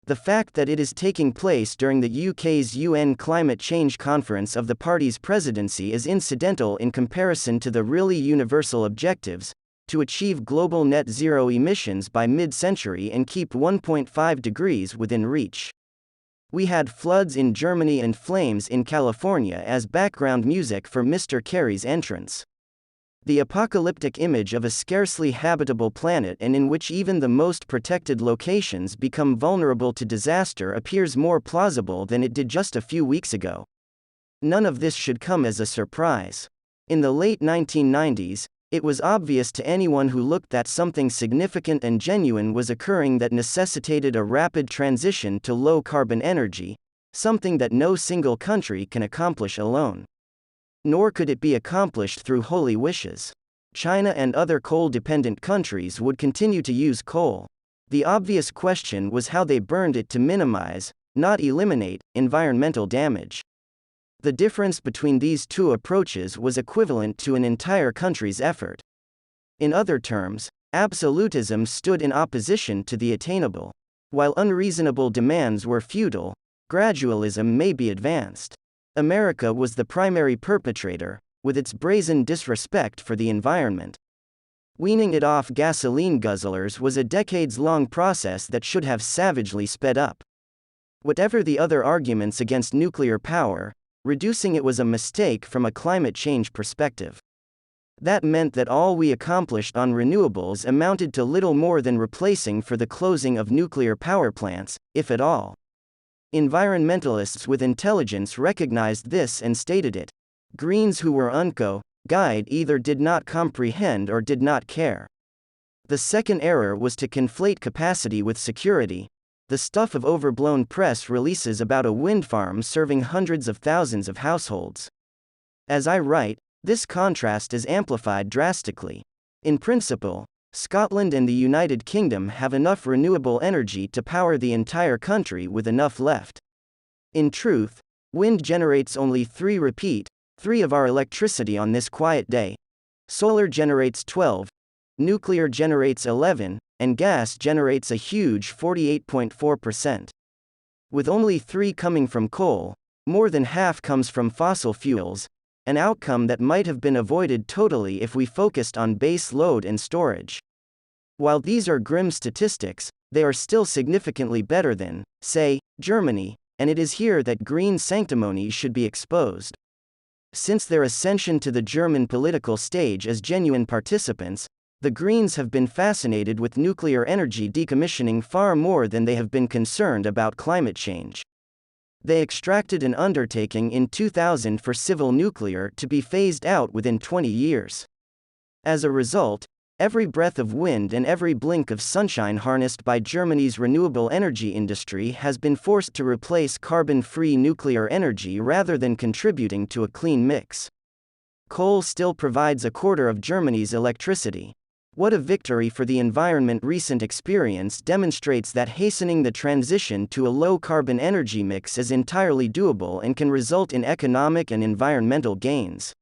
The fact that it is taking place during the UK's UN Climate Change Conference of the party's presidency is incidental in comparison to the really universal objectives to achieve global net zero emissions by mid-century and keep 1.5 degrees within reach. We had floods in Germany and flames in California as background music for Mr. Kerry's entrance. The apocalyptic image of a scarcely habitable planet and in which even the most protected locations become vulnerable to disaster appears more plausible than it did just a few weeks ago. None of this should come as a surprise. In the late 1990s, it was obvious to anyone who looked that something significant and genuine was occurring that necessitated a rapid transition to low-carbon energy, something that no single country can accomplish alone. Nor could it be accomplished through holy wishes. China and other coal-dependent countries would continue to use coal. The obvious question was how they burned it to minimize, not eliminate, environmental damage. The difference between these two approaches was equivalent to an entire country's effort. In other terms, absolutism stood in opposition to the attainable. While unreasonable demands were futile, gradualism may be advanced. America was the primary perpetrator, with its brazen disrespect for the environment. Weaning it off gasoline guzzlers was a decades-long process that should have savagely sped up. Whatever the other arguments against nuclear power, reducing it was a mistake from a climate change perspective. That meant that all we accomplished on renewables amounted to little more than replacing for the closing of nuclear power plants, if at all. Environmentalists with intelligence recognized this and stated it. Greens who were unco-guide either did not comprehend or did not care. The second error was to conflate capacity with security. The stuff of overblown press releases about a wind farm serving hundreds of thousands of households. As I write, this contrast is amplified drastically. In principle, Scotland and the United Kingdom have enough renewable energy to power the entire country with enough left. In truth, wind generates only 3 of our electricity on this quiet day. Solar generates 12, nuclear generates 11, and gas generates a huge 48.4%. With only 3 coming from coal, more than half comes from fossil fuels, an outcome that might have been avoided totally if we focused on base load and storage. While these are grim statistics, they are still significantly better than, say, Germany, and it is here that green sanctimony should be exposed. Since their ascension to the German political stage as genuine participants, the Greens have been fascinated with nuclear energy decommissioning far more than they have been concerned about climate change. They extracted an undertaking in 2000 for civil nuclear to be phased out within 20 years. As a result, every breath of wind and every blink of sunshine harnessed by Germany's renewable energy industry has been forced to replace carbon-free nuclear energy rather than contributing to a clean mix. Coal still provides a quarter of Germany's electricity. What a victory for the environment! Recent experience demonstrates that hastening the transition to a low-carbon energy mix is entirely doable and can result in economic and environmental gains.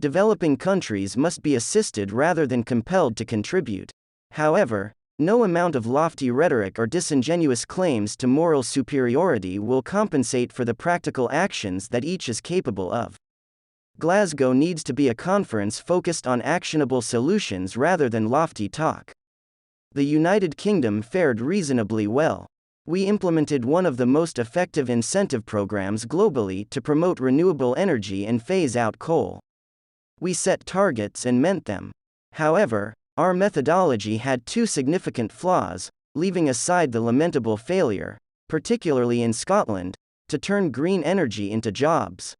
Developing countries must be assisted rather than compelled to contribute. However, no amount of lofty rhetoric or disingenuous claims to moral superiority will compensate for the practical actions that each is capable of. Glasgow needs to be a conference focused on actionable solutions rather than lofty talk. The United Kingdom fared reasonably well. We implemented one of the most effective incentive programs globally to promote renewable energy and phase out coal. We set targets and met them. However, our methodology had 2 significant flaws, leaving aside the lamentable failure, particularly in Scotland, to turn green energy into jobs.